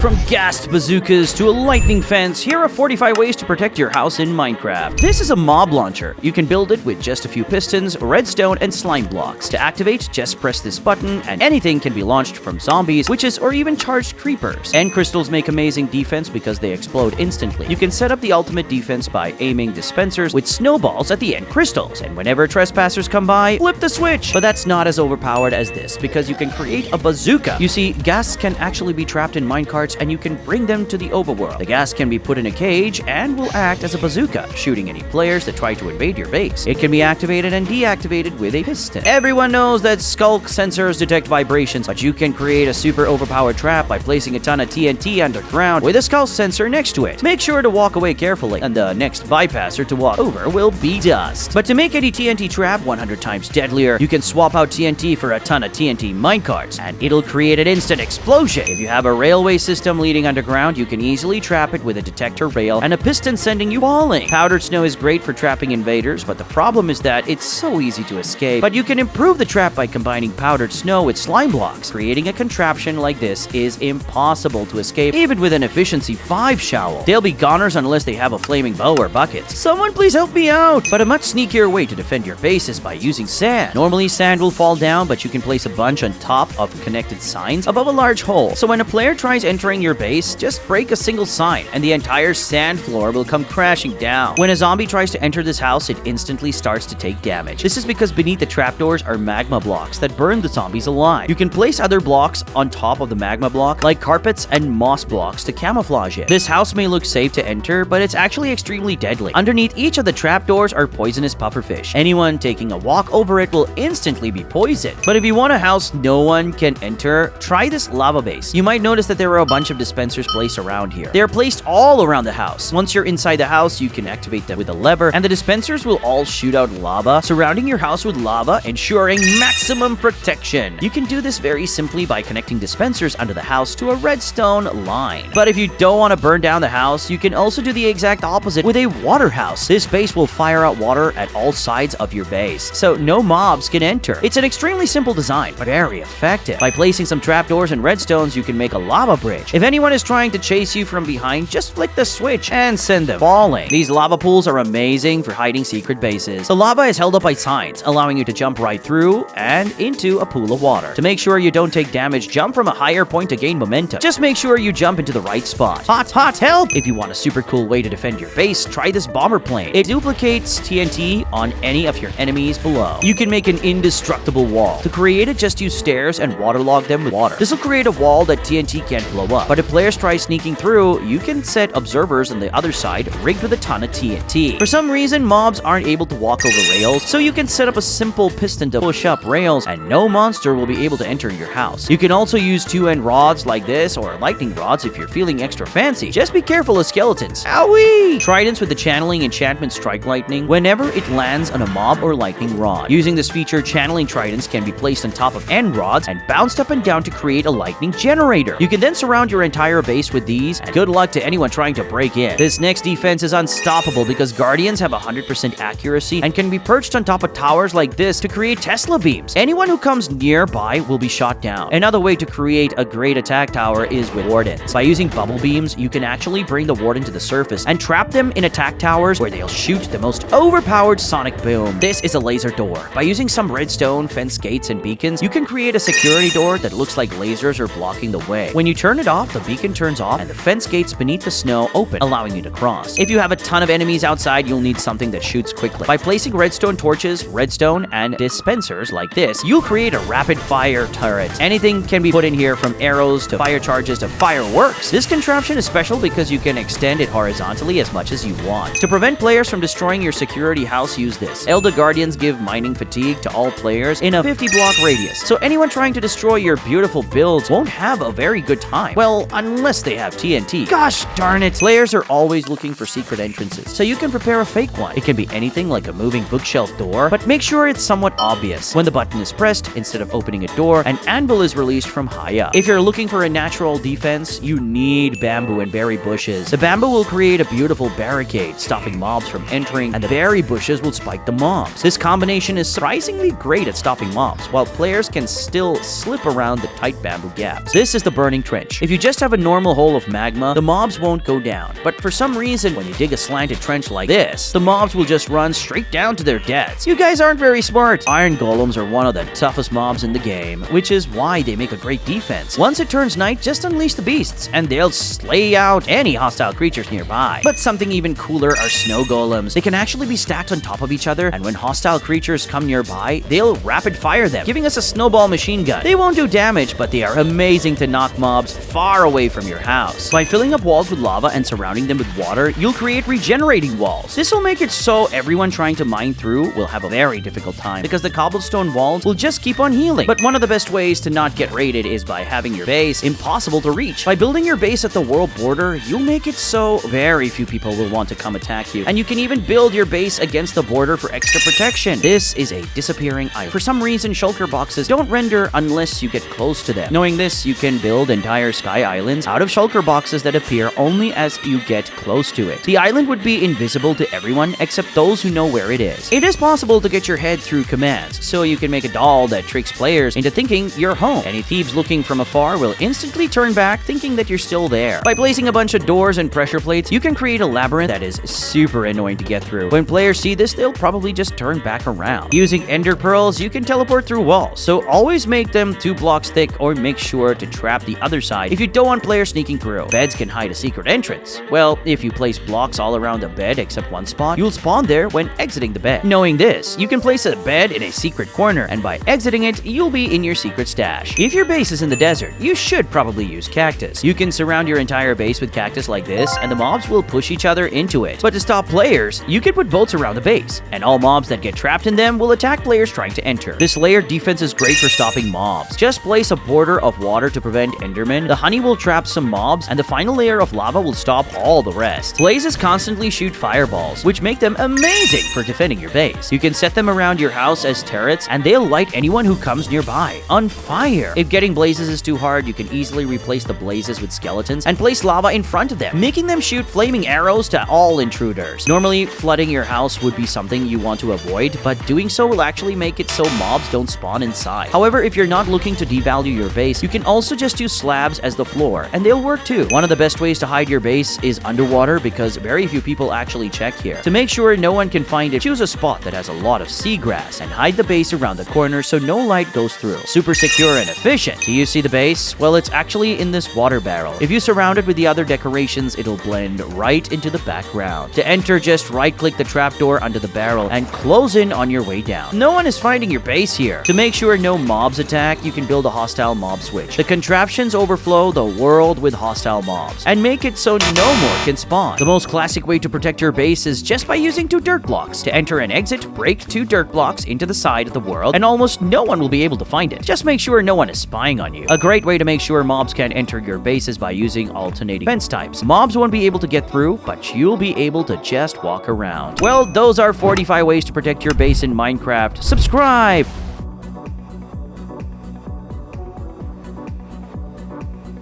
From GHAST bazookas to a lightning fence, here are 45 ways to protect your house in Minecraft. This is a mob launcher. You can build it with just a few pistons, redstone, and slime blocks. To activate, just press this button, and anything can be launched from zombies, witches, or even charged creepers. End crystals make amazing defense because they explode instantly. You can set up the ultimate defense by aiming dispensers with snowballs at the end crystals, and whenever trespassers come by, flip the switch. But that's not as overpowered as this, because you can create a bazooka. You see, ghasts can actually be trapped in minecarts, and you can bring them to the overworld. The ghast can be put in a cage and will act as a bazooka, shooting any players that try to invade your base. It can be activated and deactivated with a piston. Everyone knows that skulk sensors detect vibrations, but you can create a super overpowered trap by placing a ton of TNT underground with a skull sensor next to it. Make sure to walk away carefully, and the next bypasser to walk over will be dust. But to make any TNT trap 100 times deadlier, you can swap out TNT for a ton of TNT minecarts, and it'll create an instant explosion. If you have a railway system leading underground, you can easily trap it with a detector rail and a piston sending you falling. Powdered snow is great for trapping invaders, but the problem is that it's so easy to escape. But you can improve the trap by combining powdered snow with slime blocks. Creating a contraption like this is impossible to escape, even with an efficiency 5 shovel. They'll be goners unless they have a flaming bow or buckets. Someone please help me out! But a much sneakier way to defend your base is by using sand. Normally sand will fall down, but you can place a bunch on top of connected signs above a large hole. So when a player tries entering your base, just break a single sign and the entire sand floor will come crashing down. When a zombie tries to enter this house, it instantly starts to take damage. This is because beneath the trapdoors are magma blocks that burn the zombies alive. You can place other blocks on top of the magma block, like carpets and moss blocks, to camouflage it. This house may look safe to enter, but it's actually extremely deadly. Underneath each of the trapdoors are poisonous pufferfish. Anyone taking a walk over it will instantly be poisoned. But if you want a house no one can enter, try this lava base. You might notice that there are a bunch of dispensers placed around here. They are placed all around the house. Once you're inside the house, you can activate them with a lever, and the dispensers will all shoot out lava, surrounding your house with lava, ensuring maximum protection. You can do this very simply by connecting dispensers under the house to a redstone line. But if you don't want to burn down the house, you can also do the exact opposite with a water house. This base will fire out water at all sides of your base, so no mobs can enter. It's an extremely simple design, but very effective. By placing some trapdoors and redstones, you can make a lava bridge. If anyone is trying to chase you from behind, just flick the switch and send them falling. These lava pools are amazing for hiding secret bases. The lava is held up by signs, allowing you to jump right through and into a pool of water. To make sure you don't take damage, jump from a higher point to gain momentum. Just make sure you jump into the right spot. Hot help! If you want a super cool way to defend your base, try this bomber plane. It duplicates TNT on any of your enemies below. You can make an indestructible wall. To create it, just use stairs and waterlog them with water. This will create a wall that TNT can't blow up. But if players try sneaking through, you can set observers on the other side rigged with a ton of TNT. For some reason, mobs aren't able to walk over rails, so you can set up a simple piston to push up rails, and no monster will be able to enter your house. You can also use 2-end rods like this, or lightning rods if you're feeling extra fancy. Just be careful of skeletons. Owie! Tridents with the channeling enchantment strike lightning whenever it lands on a mob or lightning rod. Using this feature, channeling tridents can be placed on top of end rods and bounced up and down to create a lightning generator. You can then surround your entire base with these, and good luck to anyone trying to break in. This next defense is unstoppable because guardians have 100% accuracy and can be perched on top of towers like this to create Tesla beams. Anyone who comes nearby will be shot down. Another way to create a great attack tower is with wardens. By using bubble beams, you can actually bring the warden to the surface and trap them in attack towers where they'll shoot the most overpowered sonic boom. This is a laser door. By using some redstone, fence gates, and beacons, you can create a security door that looks like lasers are blocking the way. When you turn it off, the beacon turns off and the fence gates beneath the snow open, allowing you to cross. If you have a ton of enemies outside, you'll need something that shoots quickly. By placing redstone torches, redstone, and dispensers like this, you'll create a rapid fire turret. Anything can be put in here, from arrows to fire charges to fireworks. This contraption is special because you can extend it horizontally as much as you want. To prevent players from destroying your security house, use this. Elder Guardians give mining fatigue to all players in a 50-block radius, so anyone trying to destroy your beautiful builds won't have a very good time. Well, unless they have TNT. Gosh darn it! Players are always looking for secret entrances, so you can prepare a fake one. It can be anything like a moving bookshelf door, but make sure it's somewhat obvious. When the button is pressed, instead of opening a door, an anvil is released from high up. If you're looking for a natural defense, you need bamboo and berry bushes. The bamboo will create a beautiful barricade, stopping mobs from entering, and the berry bushes will spike the mobs. This combination is surprisingly great at stopping mobs, while players can still slip around the tight bamboo gaps. This is the burning trench. If If you just have a normal hole of magma, the mobs won't go down. But for some reason, when you dig a slanted trench like this, the mobs will just run straight down to their deaths. You guys aren't very smart. Iron golems are one of the toughest mobs in the game, which is why they make a great defense. Once it turns night, just unleash the beasts, and they'll slay out any hostile creatures nearby. But something even cooler are snow golems. They can actually be stacked on top of each other, and when hostile creatures come nearby, they'll rapid fire them, giving us a snowball machine gun. They won't do damage, but they are amazing to knock mobs far away from your house. By filling up walls with lava and surrounding them with water, you'll create regenerating walls. This will make it so everyone trying to mine through will have a very difficult time, because the cobblestone walls will just keep on healing. But one of the best ways to not get raided is by having your base impossible to reach. By building your base at the world border, you'll make it so very few people will want to come attack you. And you can even build your base against the border for extra protection. This is a disappearing item. For some reason, shulker boxes don't render unless you get close to them. Knowing this, you can build entire sky islands out of shulker boxes that appear only as you get close to it. The island would be invisible to everyone except those who know where it is. It is possible to get your head through commands, so you can make a doll that tricks players into thinking you're home. Any thieves looking from afar will instantly turn back thinking that you're still there. By placing a bunch of doors and pressure plates, you can create a labyrinth that is super annoying to get through. When players see this, they'll probably just turn back around. Using ender pearls, you can teleport through walls, so always make them 2 blocks thick or make sure to trap the other side if you don't want players sneaking through. Beds can hide a secret entrance. Well, if you place blocks all around the bed except one spot, you'll spawn there when exiting the bed. Knowing this, you can place a bed in a secret corner, and by exiting it, you'll be in your secret stash. If your base is in the desert, you should probably use cactus. You can surround your entire base with cactus like this, and the mobs will push each other into it. But to stop players, you can put boats around the base, and all mobs that get trapped in them will attack players trying to enter. This layered defense is great for stopping mobs. Just place a border of water to prevent endermen, the honey will trap some mobs, and the final layer of lava will stop all the rest. Blazes constantly shoot fireballs, which make them amazing for defending your base. You can set them around your house as turrets, and they'll light anyone who comes nearby on fire. If getting blazes is too hard, you can easily replace the blazes with skeletons and place lava in front of them, making them shoot flaming arrows to all intruders. Normally, flooding your house would be something you want to avoid, but doing so will actually make it so mobs don't spawn inside. However, if you're not looking to devalue your base, you can also just use slabs as the floor, and they'll work too. One of the best ways to hide your base is underwater, because very few people actually check here. To make sure no one can find it, choose a spot that has a lot of seagrass and hide the base around the corner so no light goes through. Super secure and efficient. Do you see the base? Well, it's actually in this water barrel. If you surround it with the other decorations, it'll blend right into the background. To enter, just right-click the trapdoor under the barrel and close in on your way down. No one is finding your base here. To make sure no mobs attack, you can build a hostile mob switch. The contraptions overflow the world with hostile mobs and make it so no more can spawn. The most classic way to protect your base is just by using 2 dirt blocks. To enter and exit, break 2 dirt blocks into the side of the world, and almost no one will be able to find it. Just make sure no one is spying on you. A great way to make sure mobs can't enter your base is by using alternating fence types. Mobs won't be able to get through, but you'll be able to just walk around. Well, those are 45 ways to protect your base in Minecraft. Subscribe!